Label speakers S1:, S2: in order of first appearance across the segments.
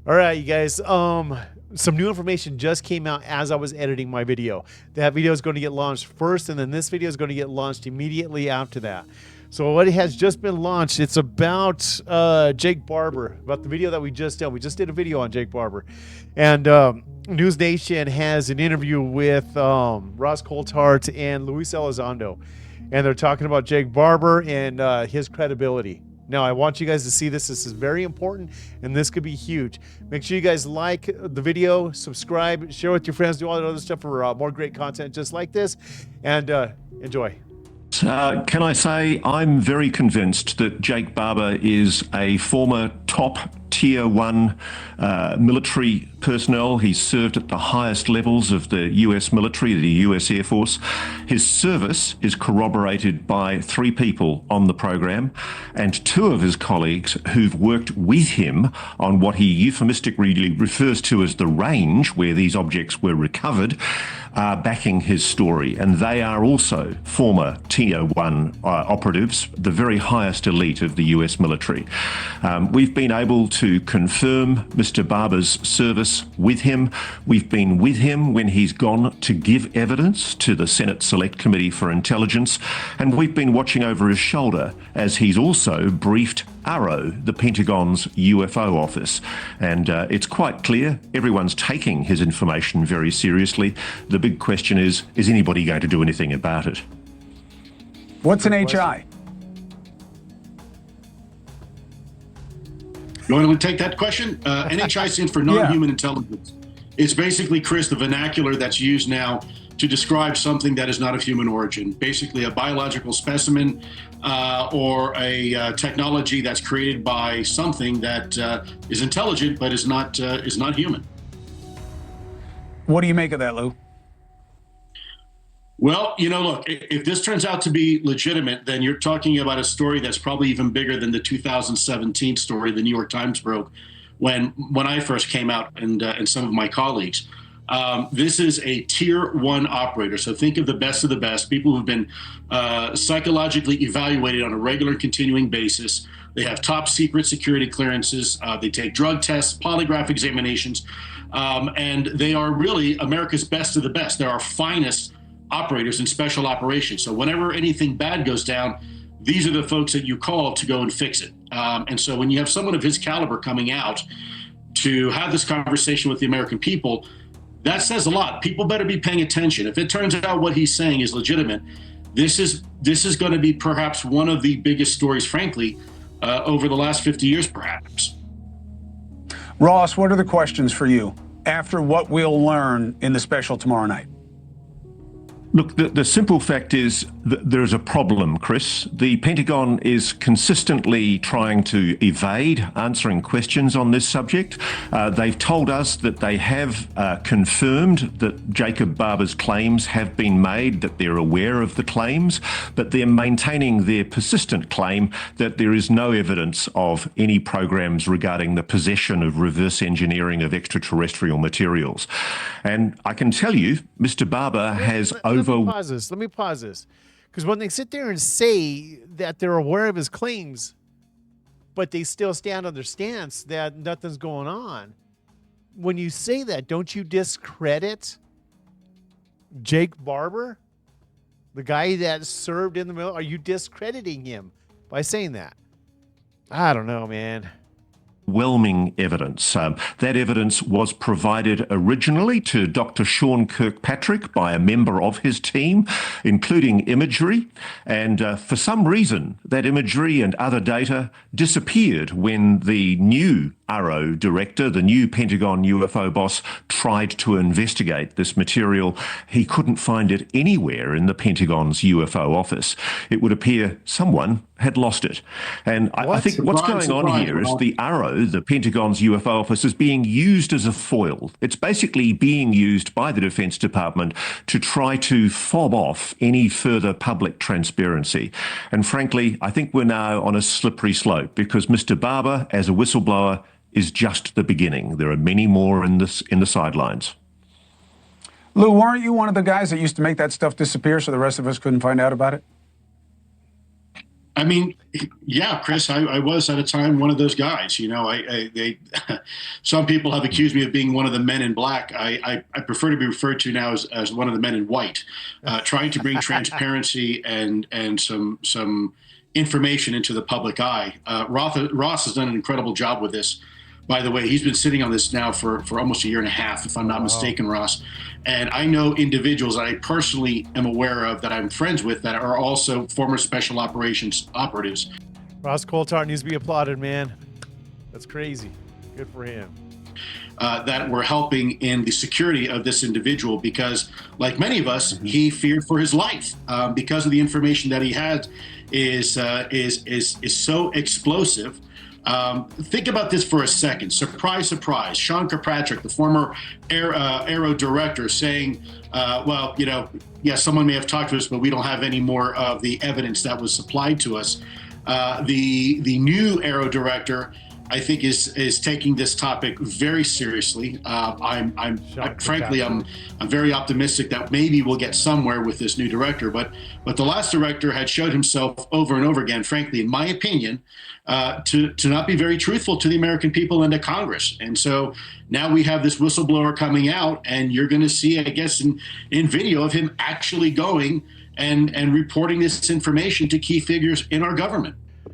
S1: All right, you guys. Some new information just came out as I was editing my video. That video is going to get launched first, and then this video is going to get launched immediately after that. So what has just been launched, it's about Jake Barber, about the video that we just did. We just did a video on Jake Barber. And NewsNation has an interview with Ross Coulthart and Luis Elizondo. And they're talking about Jake Barber and his credibility. Now, I want you guys to see this. This is very important, and this could be huge. Make sure you guys like the video, subscribe, share with your friends, do all that other stuff for more great content just like this, and enjoy.
S2: Can I say I'm very convinced that Jake Barber is a former top tier 1 military personnel. He's served at the highest levels of the US military, the US Air Force. His service is corroborated by 3 people on the program, and 2 of his colleagues who've worked with him on what he euphemistically refers to as the range where these objects were recovered, are backing his story. And they are also former tier 1 operatives, the very highest elite of the US military. We've been able to confirm Mr. Barber's service with him. We've been with him when he's gone to give evidence to the Senate Select Committee for Intelligence, and we've been watching over his shoulder as he's also briefed ARRO, the Pentagon's UFO office. And it's quite clear everyone's taking his information very seriously. The big question is anybody going to do anything about it?
S3: What's an HI?
S4: You want to take that question? NHI stands for non-human intelligence. It's basically, Chris, the vernacular that's used now to describe something that is not of human origin. Basically a biological specimen or a technology that's created by something that is intelligent but is not human.
S3: What do you make of that, Lou?
S4: Well, look, if this turns out to be legitimate, then you're talking about a story that's probably even bigger than the 2017 story the New York Times broke when I first came out and some of my colleagues. This is a tier 1 operator. So think of the best, people who've been psychologically evaluated on a regular continuing basis. They have top secret security clearances. They take drug tests, polygraph examinations, and they are really America's best of the best. They're our finest operators in special operations. So whenever anything bad goes down, these are the folks that you call to go and fix it. And so when you have someone of his caliber coming out to have this conversation with the American people, that says a lot. People better be paying attention. If it turns out what he's saying is legitimate, this is going to be perhaps one of the biggest stories, frankly, over the last 50 years, perhaps.
S3: Ross, what are the questions for you after what we'll learn in the special tomorrow night?
S2: Look, the simple fact is that there's a problem, Chris. The Pentagon is consistently trying to evade answering questions on this subject. They've told us that they have confirmed that Jacob Barber's claims have been made, that they're aware of the claims, but they're maintaining their persistent claim that there is no evidence of any programs regarding the possession of reverse engineering of extraterrestrial materials. And I can tell you, Mr. Barber has
S1: Let me pause this. Because when they sit there and say that they're aware of his claims, but they still stand on their stance that nothing's going on, when you say that, don't you discredit Jake Barber, the guy that served in the middle? Are you discrediting him by saying that? I don't know, man.
S2: Overwhelming evidence. That evidence was provided originally to Dr. Sean Kirkpatrick by a member of his team, including imagery. And for some reason, that imagery and other data disappeared when the new ARRO director, the new Pentagon UFO boss, tried to investigate this material. He couldn't find it anywhere in the Pentagon's UFO office. It would appear someone had lost it. And I think what's going on here is the ARRO, the Pentagon's UFO office, is being used as a foil. It's basically being used by the Defense Department to try to fob off any further public transparency. And frankly, I think we're now on a slippery slope because Mr. Barber, as a whistleblower, is just the beginning. There are many more in the sidelines.
S3: Lou, weren't you one of the guys that used to make that stuff disappear so the rest of us couldn't find out about it?
S4: I mean, yeah, Chris, I was at a time one of those guys. You know, some people have accused me of being one of the men in black. I prefer to be referred to now as one of the men in white, trying to bring transparency and some information into the public eye. Ross has done an incredible job with this. By the way, he's been sitting on this now for almost a year and a half, if I'm not mistaken, Ross. And I know individuals that I personally am aware of that I'm friends with that are also former special operations operatives.
S1: Ross Coulthart needs to be applauded, man. That's crazy. Good for him.
S4: That were helping in the security of this individual because, like many of us, he feared for his life because of the information that he had is so explosive. Think about this for a second. Surprise, surprise. Sean Kirkpatrick, the former Aero director, saying, well, you know, yeah, someone may have talked to us, but we don't have any more of the evidence that was supplied to us. The new Aero director, I think, is taking this topic very seriously. I'm frankly, I'm very optimistic that maybe we'll get somewhere with this new director. But the last director had showed himself over and over again, frankly, in my opinion, to not be very truthful to the American people and to Congress. And so now we have this whistleblower coming out, and you're going to see, I guess, in video of him actually going and reporting this information to key figures in our government.
S1: All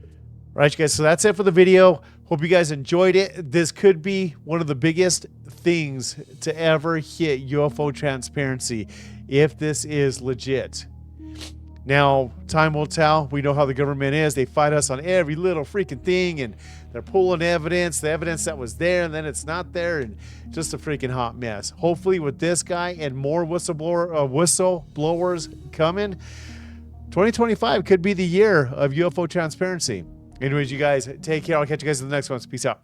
S1: right, you guys. So that's it for the video. Hope you guys enjoyed it. This could be one of the biggest things to ever hit UFO transparency if this is legit. Now, time will tell. We know how the government is. They fight us on every little freaking thing, and they're pulling evidence, the evidence that was there, and then it's not there, and just a freaking hot mess. Hopefully with this guy and more whistleblowers coming, 2025 could be the year of UFO transparency. Anyways, you guys, take care. I'll catch you guys in the next one. Peace out.